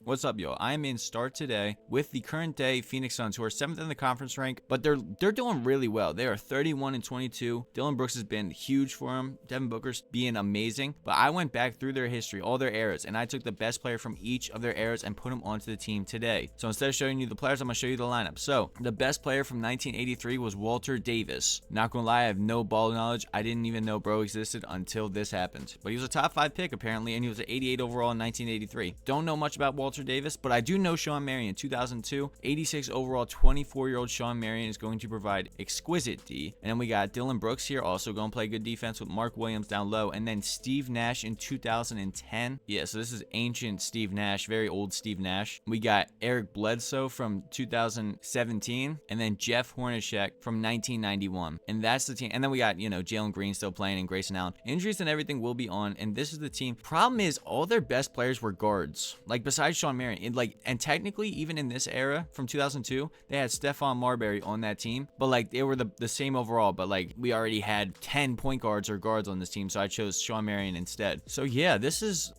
What's up, yo? I am in Start Today with the current day Phoenix Suns, who are 7th in the conference rank, but they're doing really well. They are 31-22. Dillon Brooks has been huge for them. Devin Booker's being amazing. But I went back through their history, all their eras, and I took the best player from each of their eras and put him onto the team today. So instead of showing you the players, I'm going to show you the lineup. So the best player from 1983 was Walter Davis. Not gonna lie, I have no ball knowledge. I didn't even know bro existed until this happened. But he was a top 5 pick apparently, and he was an 88 overall in 1983. Don't know much about Walter Davis, but I do know Sean Marion. 2002, 86 overall, 24-year-old Sean Marion is going to provide exquisite D. And then we got Dillon Brooks here, also going to play good defense with Mark Williams down low. And then Steve Nash in 2010. Yeah, so this is ancient Steve Nash, very old Steve Nash. We got Eric Bledsoe from 2017, and then Jeff Hornacek from 1991. And that's the team. And then we got, Jalen Green still playing and Grayson Allen. Injuries and everything will be on, and this is the team. Problem is, all their best players were guards. Like, besides Sean Marion. And technically, even in this era from 2002, they had Stephon Marbury on that team. But, like, they were the same overall. But, like, we already had 10 point guards or guards on this team, so I chose Sean Marion instead. So, yeah,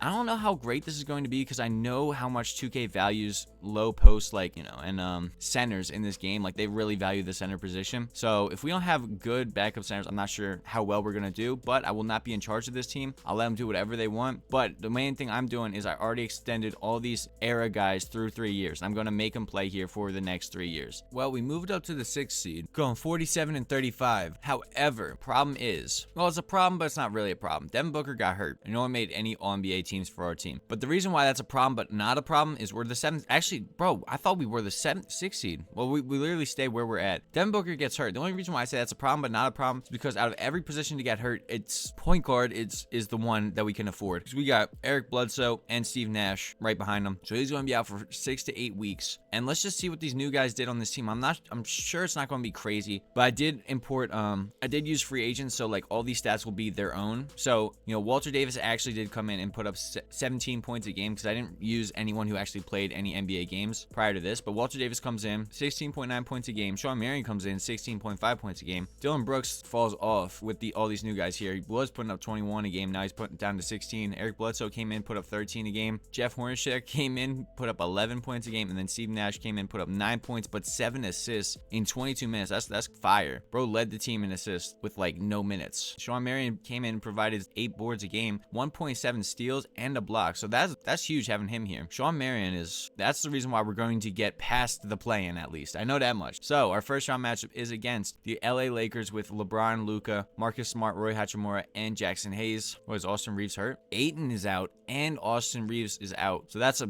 I don't know how great this is going to be because I know how much 2K values low post, and centers in this game. Like, they really value the center position. So, if we don't have good backup centers, I'm not sure how well we're going to do, but I will not be in charge of this team. I'll let them do whatever they want. But the main thing I'm doing is I already extended all these era guys through 3 years. I'm going to make them play here for the next 3 years. Well, we moved up to the 6th seed, going 47-35. However, problem is, well, it's a problem, but it's not really a problem. Devin Booker got hurt and no one made any All-NBA teams for our team. But the reason why that's a problem, but not a problem, is we're the 7th. Actually, bro, I thought we were the 6th seed. Well, we literally stay where we're at. Devin Booker gets hurt. The only reason why I say that's a problem, but not a problem, is because out of every position to get hurt, it's point guard is the one that we can afford. Because we got Eric Bledsoe and Steve Nash right behind him. So he's going to be out for 6 to 8 weeks. And let's just see what these new guys did on this team. I'm sure it's not going to be crazy, but I did import, I did use free agents. So like all these stats will be their own. So, Walter Davis actually did come in and put up 17 points a game because I didn't use anyone who actually played any NBA games prior to this. But Walter Davis comes in 16.9 points a game. Sean Marion comes in 16.5 points a game. Dillon Brooks falls off with all these new guys here. He was putting up 21 a game. Now he's putting down to 16. Eric Bledsoe came in, put up 13 a game. Jeff Hornacek came in, put up 11 points a game. And then Steve Nash came in, put up 9 points, but 7 assists in 22 minutes. That's fire. Bro led the team in assists with like no minutes. Sean Marion came in and provided 8 boards a game, 1.7 steals, and a block. So that's huge having him here. Sean Marion that's the reason why we're going to get past the play-in at least. I know that much. So our first round matchup is against the LA Lakers with LeBron, Luka, Marcus Smart, Roy Hachimura, and Jackson Hayes. Was Austin Reeves hurt? Ayton is out and Austin Reeves is out. So that's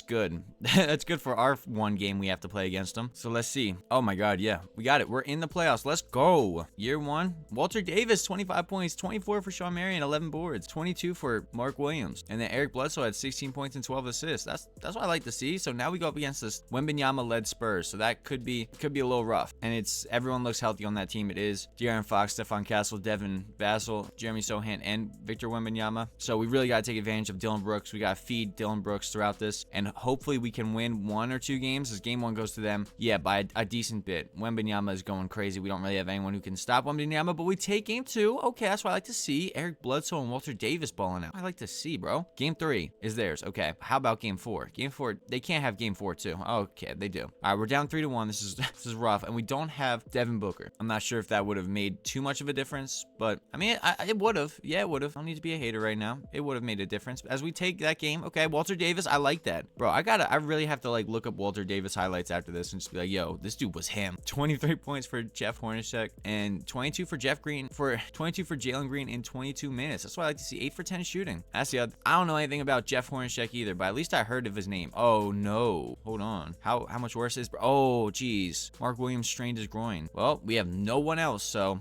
good. That's good for our one game we have to play against them. So let's see. Oh my God, yeah, we got it. We're in the playoffs. Let's go. Year 1, Walter Davis, 25 points, 24 for Sean Marion, 11 boards, 22 for Mark Williams, and then Eric Bledsoe had 16 points and 12 assists. That's what I like to see. So now we go up against this Wembanyama-led Spurs. So that could be a little rough. And everyone looks healthy on that team. It is De'Aaron Fox, Stephon Castle, Devin Vassell, Jeremy Sohan, and Victor Wembanyama. So we really got to take advantage of Dillon Brooks. We got to feed Dillon Brooks throughout this, and hopefully we can win 1 or 2 games as game 1 goes to them. Yeah, by a decent bit. Wembanyama is going crazy. We don't really have anyone who can stop Wembanyama, but we take game 2. Okay, that's what I like to see. Eric Bledsoe and Walter Davis balling out. I like to see, bro. Game 3 is theirs. Okay, how about game 4? Game 4, they can't have game 4 too. Okay, they do. All right, we're down 3-1. This is rough, and we don't have Devin Booker. I'm not sure if that would have made too much of a difference, but I mean, it would have. Yeah, it would have. I don't need to be a hater right now. It would have made a difference as we take that game. Okay, Walter Davis, I like that, bro. I really have to like look up Walter Davis highlights after this and just be like, yo, this dude was him. 23 points for Jeff Hornacek and 22 for Jeff Green, 22 for Jalen Green in 22 minutes. That's what I like to see. 8 for 10 shooting. That's the other. I don't know anything about Jeff Hornacek either, but at least I heard of his name. Oh no, hold on. How much worse is? Oh geez, Mark Williams strained his groin. Well, we have no one else, so.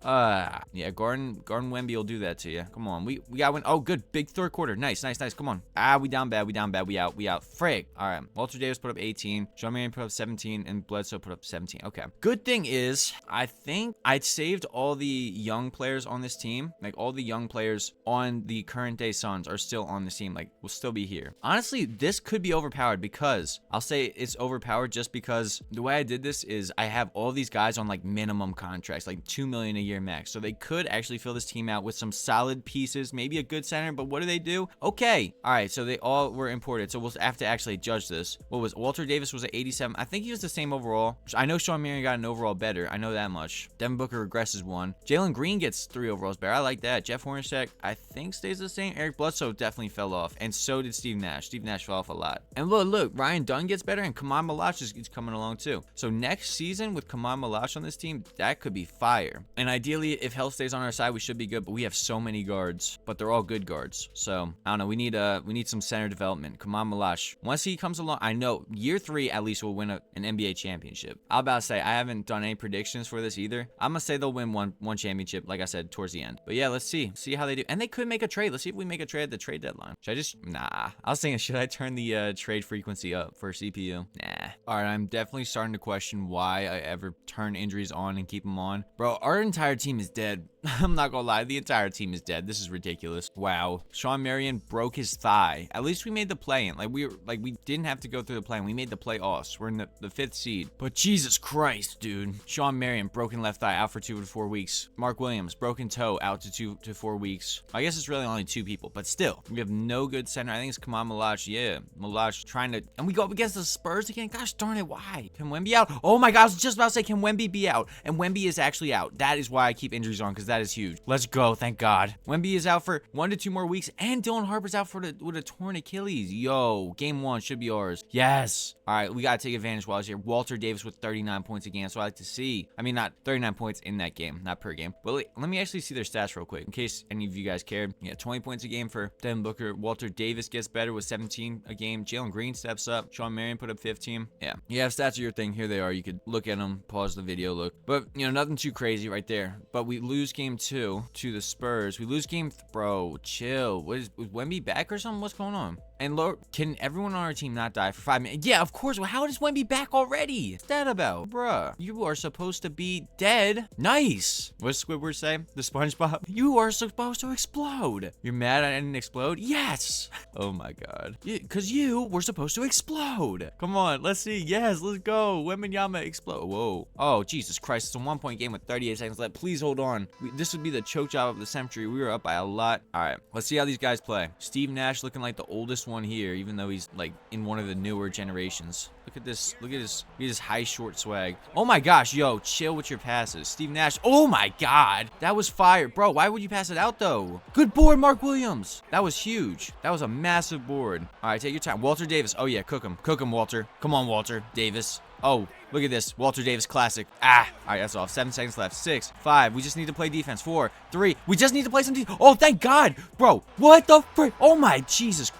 Yeah, Gordon Wemby will do that to you. Come on, we got win. Oh, good, big third quarter. Nice. Come on. We down bad. We out. Frick. All right. Walter Davis put up 18. Sean Marion put up 17, and Bledsoe put up 17. Okay. Good thing is, I think I'd saved all the young players on this team. Like all the young players on the current day Suns are still on this team. Like will still be here. Honestly, this could be overpowered because I'll say it's overpowered just because the way I did this is I have all these guys on like minimum contracts, like $2 million a year year max. So they could actually fill this team out with some solid pieces, maybe a good center, but what do? Okay. All right, so they all were imported. So we'll have to actually judge this. What was Walter Davis was at 87. I think he was the same overall. I know Sean Marion got an overall better. I know that much. Devin Booker regresses 1. Jalen Green gets 3 overalls better. I like that. Jeff Hornacek, I think, stays the same. Eric Bledsoe definitely fell off, and so did Steve Nash. Steve Nash fell off a lot. And look, Ryan Dunn gets better, and Kaman Malach is coming along too. So next season with Kaman Malach on this team, that could be fire. And ideally, if health stays on our side, we should be good. But we have so many guards, but they're all good guards. So I don't know. We need some center development. Kaman Malach, once he comes along, I know year 3 at least will win an NBA championship. I'll about to say I haven't done any predictions for this either. I'm gonna say they'll win one championship, like I said, towards the end. But yeah, let's see how they do. And they could make a trade. Let's see if we make a trade at the trade deadline. Should I just I was thinking, should I turn the trade frequency up for CPU? Nah. All right, I'm definitely starting to question why I ever turn injuries on and keep them on. Bro, our entire team is dead. I'm not gonna lie, the entire team is dead. This is ridiculous. Wow. Sean Marion broke his thigh. At least we made the play-in. We didn't have to go through the play-in. We made the playoffs. We're in the 5th seed. But Jesus Christ, dude. Sean Marion, broken left thigh, out for 2 to 4 weeks. Mark Williams, broken toe, out to 2 to 4 weeks. I guess it's really only 2 people, but still, we have no good center. I think it's Kaman Malach. Yeah, Malach trying to, and we go up against the Spurs again. Gosh darn it, why? Can Wemby out? Oh my God, I was just about to say, can Wemby be out? And Wemby is actually out. That is why I keep injuries on, because that is huge. Let's go, thank God. Wemby is out for 1 to 2 more weeks, and Dylan Harper's out with a torn Achilles. Yo, game 1 should be ours. Yes. All right, we got to take advantage while I was here. Walter Davis with 39 points a game, so I like to see. I mean, not 39 points in that game, not per game. But let me actually see their stats real quick, in case any of you guys cared. Yeah, 20 points a game for Devin Booker. Walter Davis gets better with 17 a game. Jalen Green steps up. Sean Marion put up 15. Yeah, stats are your thing. Here they are. You could look at them, pause the video, look. But, nothing too crazy right there. But we lose game 2 to the Spurs. We lose game, bro, chill. Was Wemby back or something? What's going on? And Lord, can everyone on our team not die for 5 minutes? Yeah, of course. Well, how is Wemby back already? What's that about? Bruh, you are supposed to be dead. Nice. What does Squidward say? The SpongeBob? You are supposed to explode. You're mad I didn't explode? Yes. Oh my God. Because you were supposed to explode. Come on, let's see. Yes, let's go. Wembanyama explode. Whoa. Oh, Jesus Christ. It's a 1-point game with 38 seconds left. Please hold on. This would be the choke job of the century. We were up by a lot. All right, let's see how these guys play. Steve Nash looking like the oldest one here, even though he's like in one of the newer generations. Look at this. Look at his high short swag. Oh my gosh, yo, chill with your passes. Steve Nash. Oh my God, that was fire, bro. Why would you pass it out though? Good board, Mark Williams. That was huge. That was a massive board. All right, take your time. Walter Davis. Oh yeah, cook him, Walter. Come on, Walter Davis. Oh, look at this. Walter Davis classic. All right, that's off. 7 seconds left. 6, 5. We just need to play defense. 4, 3. We just need to play some defense. Oh, thank God. Bro, what the frick? Oh, my Jesus.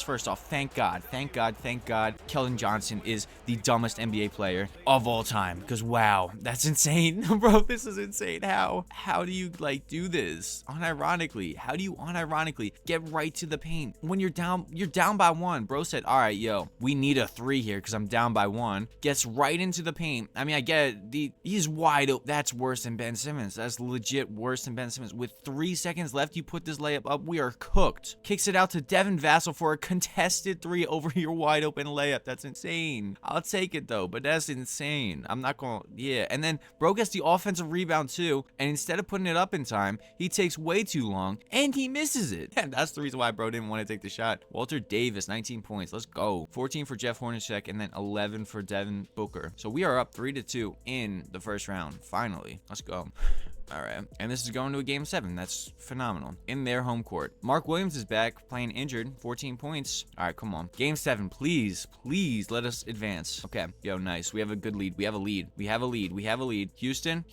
First off, thank God. Keldon Johnson is the dumbest NBA player of all time. Because, wow, that's insane. Bro, this is insane. How do you, do this? Unironically. How do you unironically get right to the paint? When you're down by 1. Bro said, all right, yo, we need a 3 here because I'm down by 1. Gets right into the paint. I mean, I get it. He's wide open. That's worse than Ben Simmons. That's legit worse than Ben Simmons. With 3 seconds left, you put this layup up. We are cooked. Kicks it out to Devin Vassell for a contested 3 over your wide open layup. That's insane. I'll take it though, but that's insane. I'm not going to, yeah. And then bro gets the offensive rebound too. And instead of putting it up in time, he takes way too long and he misses it. And that's the reason why bro didn't want to take the shot. Walter Davis, 19 points. Let's go. 14 for Jeff Hornacek and then 11 for Devin Booker. So we are up 3-2 in the first round. Finally. Let's go. All right. And this is going to a game 7. That's phenomenal. In their home court. Mark Williams is back playing injured. 14 points. All right, come on. Game 7. Please let us advance. Okay. Yo, nice. We have a good lead. We have a lead. Houston.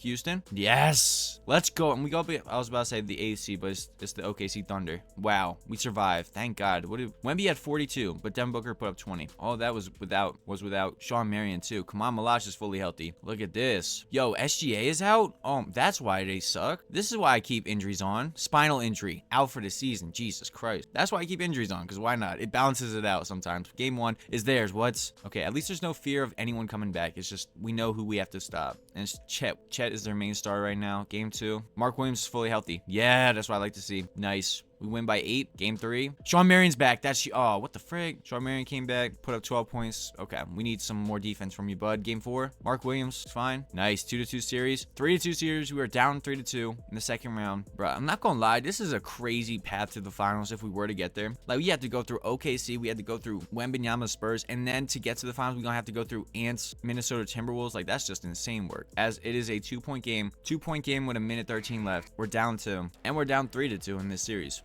Yes. Let's go. And we go up. I was about to say the AC, but it's the OKC Thunder. Wow. We survived. Thank God. Wemby had 42, but Devin Booker put up 20. Oh, that was without Sean Marion too. Kaman Malach is fully healthy. Look at this. Yo, SGA is out. Oh, that's why they suck. This is why I keep injuries on. Spinal injury, out for the season. Jesus Christ. That's why I keep injuries on, because why not? It balances it out sometimes. Game 1 is theirs. What's okay? At least there's no fear of anyone coming back. It's just we know who we have to stop. And it's Chet is their main star right now. Game 2. Mark Williams is fully healthy. Yeah, that's what I like to see. Nice. We win by 8. Game 3. Sean Marion's back. Oh, what the frick? Sean Marion came back, put up 12 points. Okay, we need some more defense from you, bud. Game 4. Mark Williams, fine. Nice. 2-2 series. 3-2 series. We were down 3-2 in the second round. Bro, I'm not gonna lie. This is a crazy path to the finals if we were to get there. Like, we had to go through OKC. We had to go through Wembanyama Spurs. And then to get to the finals, we're gonna have to go through Ants, Minnesota Timberwolves. Like, that's just insane work. As it is a 2-point game. 2-point game with a minute 13 left. We're down 2. And we're down 3-2 in this series.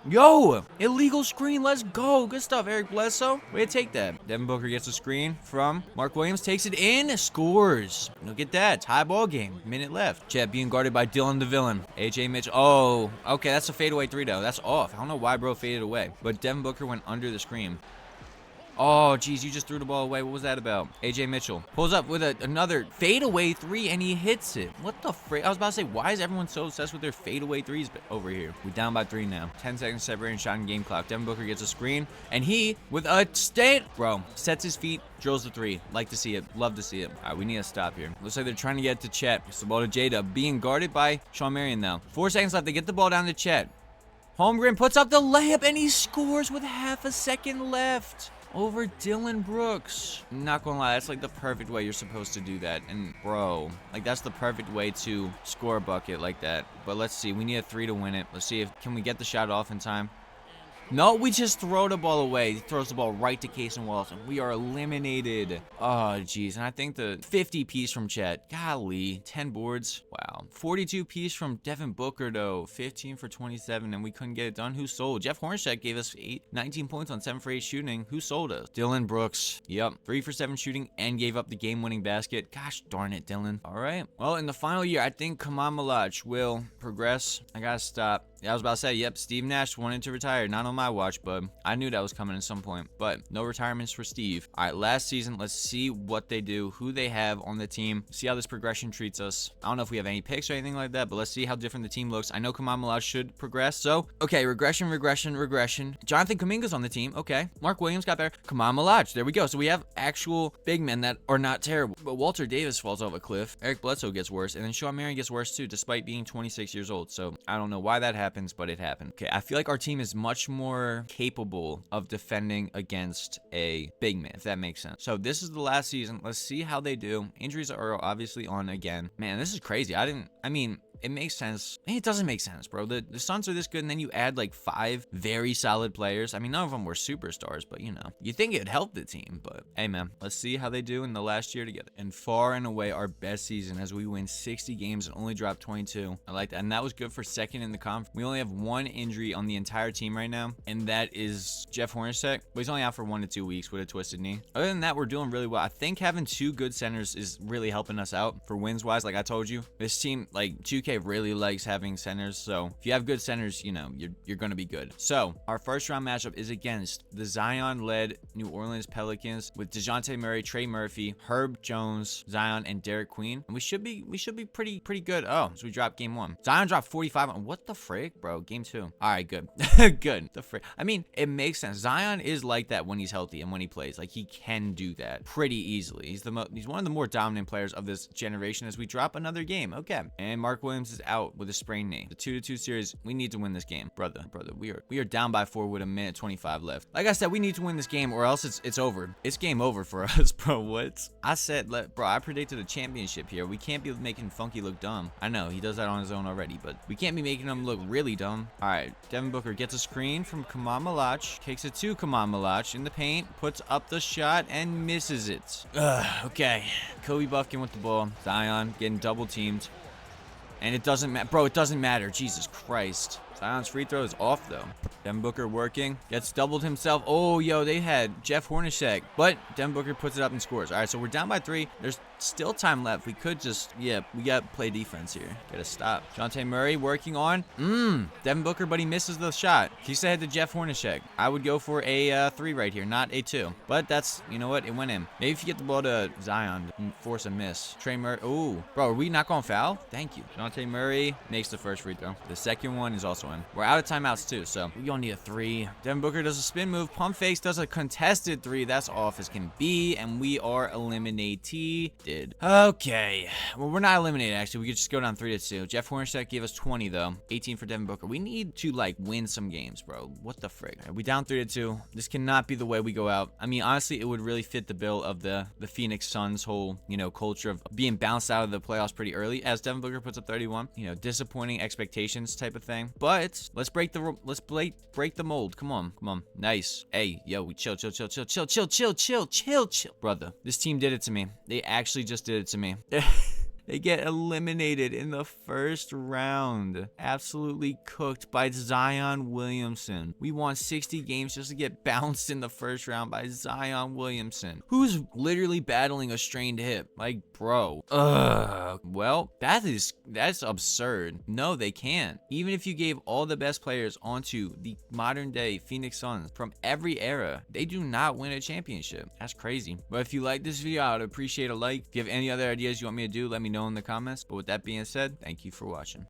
Yo, illegal screen. Let's go. Good stuff, Eric Bledsoe. Way to take that. Devin Booker gets a screen from Mark Williams. Takes it in. Scores. Look at that. Tie ball game. Minute left. Chet being guarded by Dylan the Villain. AJ Mitchell. Oh, okay. That's a fadeaway 3, though. That's off. I don't know why bro faded away. But Devin Booker went under the screen. Oh, geez, you just threw the ball away. What was that about? AJ Mitchell pulls up with another fadeaway 3, and he hits it. What the frick? I was about to say, why is everyone so obsessed with their fadeaway 3s over here? We're down by 3 now. 10 seconds separating shot and game clock. Devin Booker gets a screen, and he, with a bro, sets his feet, drills the 3. Like to see it. Love to see it. All right, we need to stop here. Looks like they're trying to get to Chet. It's the ball to J-Dub, being guarded by Sean Marion now. 4 seconds left. They get the ball down to Chet. Holmgren puts up the layup, and he scores with half a second left. Over Dylan Brooks. I'm not gonna lie, that's like the perfect way you're supposed to do that. And bro, like that's the perfect way to score a bucket like that. But let's see, we need a 3 to win it. Let's see if can we get the shot off in time. No, we just throw the ball away. He throws the ball right to Cason Wallace, and we are eliminated. Oh, geez. And I think the 50 piece from Chet. Golly, 10 boards. Wow. 42 piece from Devin Booker, though. 15 for 27, and we couldn't get it done. Who sold? Jeff Hornacek gave us 19 points on 7 for 8 shooting. Who sold us? Dylan Brooks. Yep. 3 for 7 shooting and gave up the game-winning basket. Gosh darn it, Dylan. All right. Well, in the final year, I think Kaman Malach will progress. I gotta stop. Yeah, I was about to say, yep, Steve Nash wanted to retire. Not on my watch, but I knew that was coming at some point. But no retirements for Steve. All right, last season, let's see what they do, who they have on the team, see how this progression treats us. I don't know if we have any picks or anything like that, but let's see how different the team looks. I know Kaman Malach should progress. So, okay, regression. Jonathan Kuminga's on the team. Okay. Mark Williams got better. Kaman Malach. There we go. So we have actual big men that are not terrible. But Walter Davis falls off a cliff. Eric Bledsoe gets worse. And then Sean Marion gets worse too, despite being 26 years old. So I don't know why that happens, but it happened. Okay, I feel like our team is much more capable of defending against a big man, if that makes sense. So this is the last season. Let's see how they do. Injuries are obviously on again. Man, this is crazy. It makes sense. It doesn't make sense, bro. The Suns are this good, and then you add like 5 very solid players. I mean, none of them were superstars, but you know, you think it'd help the team. But hey, man, let's see how they do in the last year together. And far and away our best season as we win 60 games and only drop 22. I like that, and that was good for second in the conference. We only have 1 injury on the entire team right now, and that is Jeff Hornacek. But he's only out for 1 to 2 weeks with a twisted knee. Other than that, we're doing really well. I think having 2 good centers is really helping us out for wins wise. Like I told you, this team, like 2K really likes having centers, so if you have good centers, you know, you're gonna be good. So our first round matchup is against the Zion-led New Orleans Pelicans with DeJounte Murray, Trey Murphy, Herb Jones, Zion, and Derek Queen. And we should be pretty good. Oh, so we dropped game 1. Zion dropped 45. What the frick, bro? Game 2. All right, good. Good. The frick. I mean, it makes sense. Zion is like that when he's healthy and when he plays. Like, he can do that pretty easily. He's one of the more dominant players of this generation as we drop another game. Okay. And Mark Williams is out with a sprained knee. The 2-2 series, we need to win this game. Brother, we are down by 4 with a minute 25 left. Like I said, we need to win this game or else it's over. It's game over for us, bro. What? I said, bro, I predicted a championship here. We can't be making Funky look dumb. I know, he does that on his own already, but we can't be making him look really dumb. All right, Devin Booker gets a screen from Kaman Malach, kicks it to Kaman Malach in the paint, puts up the shot, and misses it. Okay. Kobe Buffkin with the ball. Zion getting double teamed. And it doesn't matter. Bro, it doesn't matter. Jesus Christ. Zion's free throw is off, though. Devin Booker working. Gets doubled himself. Oh, yo, they had Jeff Hornacek. But Devin Booker puts it up and scores. All right, so we're down by 3. There's still time left. We could just, yeah, we got to play defense here. Got to stop. DeJounte Murray working on. Devin Booker, but he misses the shot. He said to Jeff Hornacek. I would go for a 3 right here, not a 2. But that's, you know what? It went in. Maybe if you get the ball to Zion, force a miss. Trey Murray. Oh, bro, are we not going to foul? Thank you. DeJounte Murray makes the first free throw. The second one is also win. We're out of timeouts too, so we gonna need a 3. Devin Booker does a spin move. Pump fakes, does a contested 3. That's off as can be, and we are eliminated. Okay, well, we're not eliminated, actually. We could just go down 3-2. Jeff Hornacek gave us 20, though. 18 for Devin Booker. We need to, like, win some games, bro. What the frick? Right, we down 3-2. This cannot be the way we go out. I mean, honestly, it would really fit the bill of the Phoenix Suns whole, you know, culture of being bounced out of the playoffs pretty early, as Devin Booker puts up 31. You know, disappointing expectations type of thing. But let's break the mold. Come on. Nice. Hey, yo, we chill. Brother, this team did it to me. They actually just did it to me. They get eliminated in the first round. Absolutely cooked by Zion Williamson. We won 60 games just to get bounced in the first round by Zion Williamson, who's literally battling a strained hip. Like, bro. Well, that's absurd. No, they can't. Even if you gave all the best players onto the modern day Phoenix Suns from every era, they do not win a championship. That's crazy. But if you like this video, I would appreciate a like. If you have any other ideas you want me to do, let me know in the comments. But with that being said, thank you for watching.